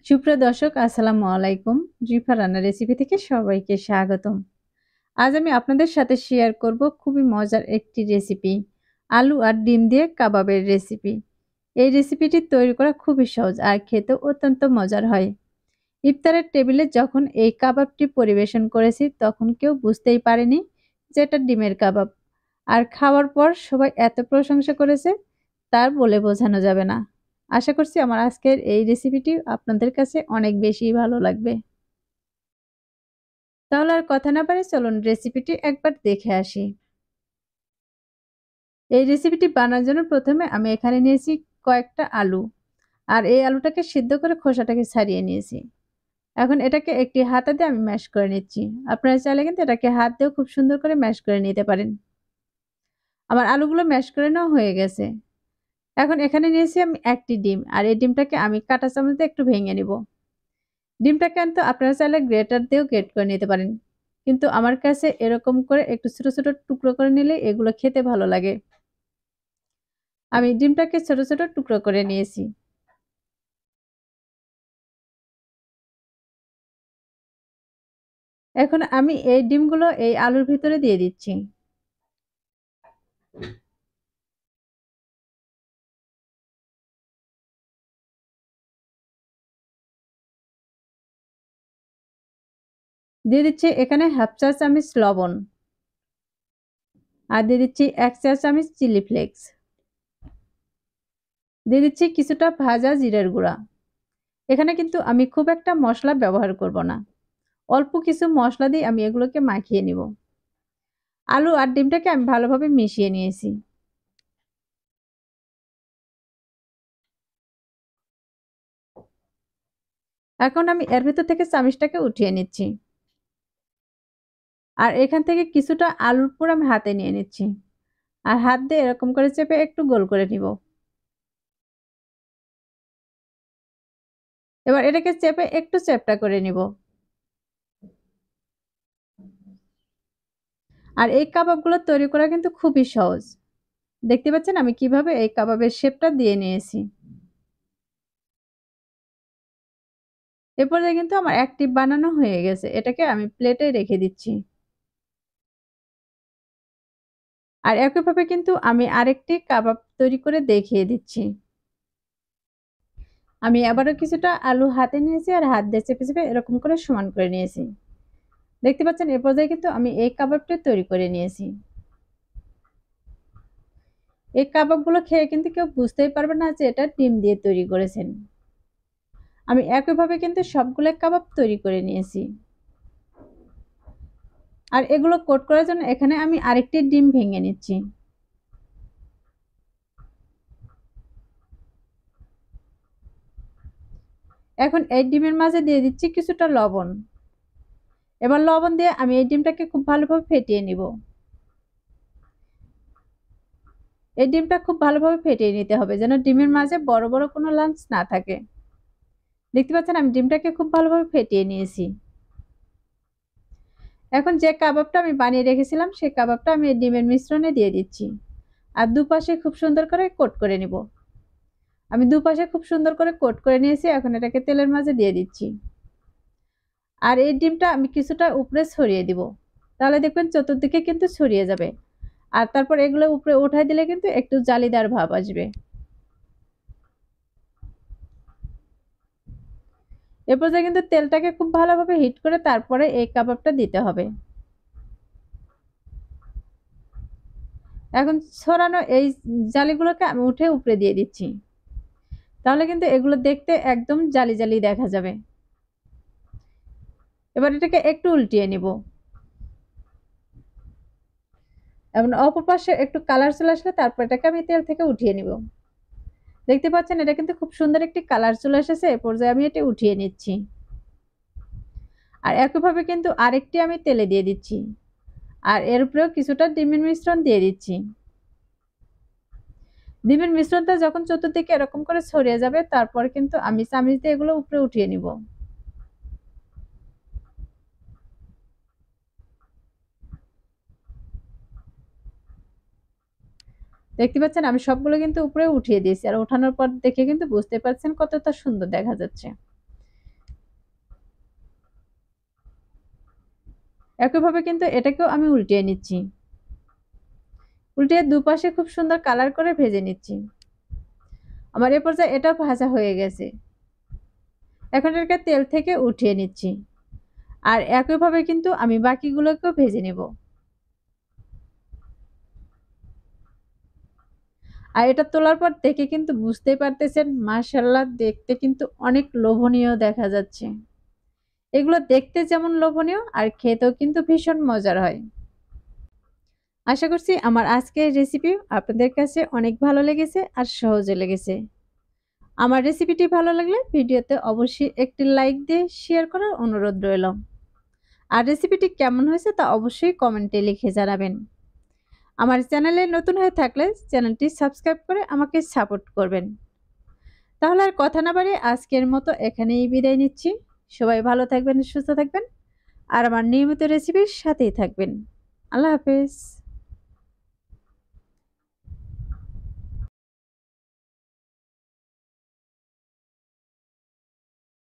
সুপ্রিয় দর্শক আসসালামু আলাইকুম। জিফা রান্নার রেসিপি থেকে সবাইকে স্বাগতম। আজ আমি আপনাদের সাথে শেয়ার করব খুবই মজার একটি রেসিপি। আলু আর ডিম দিয়ে কাবাবের রেসিপি। এই রেসিপিটি তৈরি করা খুবই সহজ আর খেতেও অত্যন্ত মজার হয়। ইফতারের টেবিলে যখন এই কাবাবটি পরিবেশন করেছি তখন কেউ বুঝতেই পারেনি যে এটা ডিমের কাবাব। আর খাওয়ার পর সবাই এত প্রশংসা করেছে তার বলে বোঝানো যাবে না। আশা করছি আমার আজকের এই রেসিপিটি আপনাদের কাছে অনেক বেশি ভালো লাগবে। তাহলে আর কথা না বাড়িয়ে চলুন রেসিপিটি একবার দেখে আসি। এই রেসিপিটি বানানোর জন্য প্রথমে আমি এখানে নিয়েছি কয়েকটা আলু। আর এই আলুটাকে সিদ্ধ করে খোসাটাকে ছাড়িয়ে নিয়েছি। এখন এটাকে একটি হাতা দিয়ে আমি ম্যাশ করে নিচ্ছি। আপনারা চাইলে কিন্তু এটাকে হাত দিয়েও খুব সুন্দর করে ম্যাশ করে নিতে পারেন। আমার আলুগুলো ম্যাশ করে নেওয়া হয়ে গেছে। এখন এখানে নিয়েছি আমি একটি ডিম। আর এই ডিমটাকে আমি কাঁটা চামচ দিয়ে একটু ভেঙে নিব। ডিমটা কিন্তু আপনারা চাইলে গ্রেটার দিয়েও গ্রেট করে নিতে পারেন। কিন্তু আমার কাছে এরকম করে একটু ছোট, ছোট টুকরো করে নিলে এগুলো খেতে ভালো লাগে। আমি ডিমটাকে ছোট, ছোট টুকরো করে নিয়েছি। এখন আমি এই ডিমগুলো এই আলুর ভিতরে দিয়ে দিচ্ছি। দিয়ে দিচ্ছি এখানে হাফ চা চামচ লবণ। আর দিয়ে দিচ্ছি ১ চা চামচ চিলি ফ্লেক্স। দিয়ে দিচ্ছি কিছুটা ভাজা জিরার গুঁড়া। এখানে কিন্তু আমি খুব একটা মসলা ব্যবহার করব না। অল্প কিছু মসলা দিয়ে আমি এগুলোকে মাখিয়ে নিব। আলু আর ডিমটাকে আমি ভালোভাবে মিশিয়ে নিয়েছি। এখন আমি এর ভেতর থেকে চামিচটাকে উঠিয়ে নিচ্ছি। আর এখান থেকে কিছুটা আলুর পুর আমি হাতে নিয়ে নিচ্ছি। আর হাত দিয়ে এরকম করে চেপে একটু গোল করে নিব। এবার এটাকে চেপে একটু চ্যাপ্টা করে নিব। আর এই কাবাবগুলো তৈরি করা কিন্তু খুবই সহজ। দেখতে পাচ্ছেন আমি কিভাবে এই কাবাবের শেপটা দিয়ে নিয়েছি। এ পর্যায়ে কিন্তু আমার একটি বানানো হয়ে গেছে। এটাকে আমি প্লেটে রেখে দিচ্ছি। আর একইভাবে কিন্তু আমি আরেকটি কাবাব তৈরি করে দেখিয়ে দিচ্ছি। আমি আবারও কিছুটা আলু হাতে নিয়েছি আর হাত দিয়ে চেপে, চেপে এরকম করে সমান করে নিয়েছি। দেখতে পাচ্ছেন এ পর্যায়ে কিন্তু আমি এই কাবাবটা তৈরি করে নিয়েছি। এই কাবাবগুলো খেয়ে কিন্তু কেউ বুঝতেই পারবে না যে এটা ডিম দিয়ে তৈরি করেছেন। আমি একইভাবে কিন্তু সবগুলো কাবাব তৈরি করে নিয়েছি। আর এগুলো কোট করার জন্য এখানে আমি আরেকটি ডিম ভেঙে নিচ্ছি। এখন এই ডিমের মাঝে দিয়ে দিচ্ছি কিছুটা লবণ। এবার লবণ দিয়ে আমি এই ডিমটাকে খুব ভালোভাবে ফেটিয়ে নিব। এই ডিমটা খুব ভালোভাবে ফেটিয়ে নিতে হবে যেন ডিমের মাঝে বড়, বড় কোনো লাম্পস না থাকে। দেখতে পাচ্ছেন আমি ডিমটাকে খুব ভালোভাবে ফেটিয়ে নিয়েছি। এখন যে কাবাবটা আমি বানিয়ে রেখেছিলাম সেই কাবাবটা আমি এই ডিমের মিশ্রণে দিয়ে দিচ্ছি। আর দুপাশে খুব সুন্দর করে কোট করে নিব। আমি দুপাশে খুব সুন্দর করে কোট করে নিয়েছি। এখন এটাকে তেলের মাঝে দিয়ে দিচ্ছি। আর এই ডিমটা আমি কিছুটা উপরে ছড়িয়ে দিব। তাহলে দেখবেন চতুর্দিকে কিন্তু ছড়িয়ে যাবে। আর তারপর এগুলো উপরে উঠাই দিলে কিন্তু একটু জালিদার ভাব আসবে। এ পর্যায়ে কিন্তু তেলটাকে খুব ভালোভাবে হিট করে তারপরে এই কাবাবটা দিতে হবে। এখন ছড়ানো এই জালিগুলোকে আমি উঠে উপরে দিয়ে দিচ্ছি। তাহলে কিন্তু এগুলো দেখতে একদম জালি, জালি দেখা যাবে। এবার এটাকে একটু উল্টিয়ে নিব। এবং অপর পাশে একটু কালার চলে আসলে তারপর এটাকে আমি তেল থেকে উঠিয়ে নিব। দেখতে পাচ্ছেন এটা কিন্তু খুব সুন্দর একটি কালার চলে এসেছে। এ পর্যায়ে আমি এটা উঠিয়ে নিচ্ছি। আর একইভাবে কিন্তু আরেকটি আমি তেলে দিয়ে দিচ্ছি। আর এর উপরেও কিছুটা ডিমের মিশ্রণ দিয়ে দিচ্ছি। ডিমের মিশ্রণটা যখন চতুর্দিকে এরকম করে ছড়িয়ে যাবে তারপর কিন্তু আমি চামিচ দিয়ে এগুলো উপরে উঠিয়ে নিব। দেখতে পাচ্ছেন আমি সবগুলো কিন্তু উপরে উঠিয়ে দিয়েছি। আর ওঠানোর পর দেখে কিন্তু বুঝতে পারছেন কতটা সুন্দর দেখা যাচ্ছে। একইভাবে কিন্তু এটাকেও আমি উল্টিয়ে নিচ্ছি। উল্টিয়ে দুপাশে খুব সুন্দর কালার করে ভেজে নিচ্ছি। আমার এ পর্যায়ে এটাও ভাজা হয়ে গেছে। এখন এটাকে তেল থেকে উঠিয়ে নিচ্ছি। আর একইভাবে কিন্তু আমি বাকিগুলোকেও ভেজে নেব। আর এটা তোলার পর দেখে কিন্তু বুঝতেই পারতেছেন মাশাআল্লাহ দেখতে কিন্তু অনেক লোভনীয় দেখা যাচ্ছে। এগুলো দেখতে যেমন লোভনীয় আর খেতেও কিন্তু ভীষণ মজার হয়। আশা করছি আমার আজকের রেসিপি আপনাদের কাছে অনেক ভালো লেগেছে আর সহজে লেগেছে। আমার রেসিপিটি ভালো লাগলে ভিডিওতে অবশ্যই একটি লাইক দিয়ে শেয়ার করার অনুরোধ রইল। আর রেসিপিটি কেমন হয়েছে তা অবশ্যই কমেন্টে লিখে জানাবেন। আমার চ্যানেলে নতুন হয়ে থাকলে চ্যানেলটি সাবস্ক্রাইব করে আমাকে সাপোর্ট করবেন। তাহলে আর কথা না বাড়িয়ে আজকের মতো এখানেই বিদায় নিচ্ছি। সবাই ভালো থাকবেন, সুস্থ থাকবেন আর আমার নিয়মিত রেসিপির সাথেই থাকবেন। আল্লাহ হাফেজ।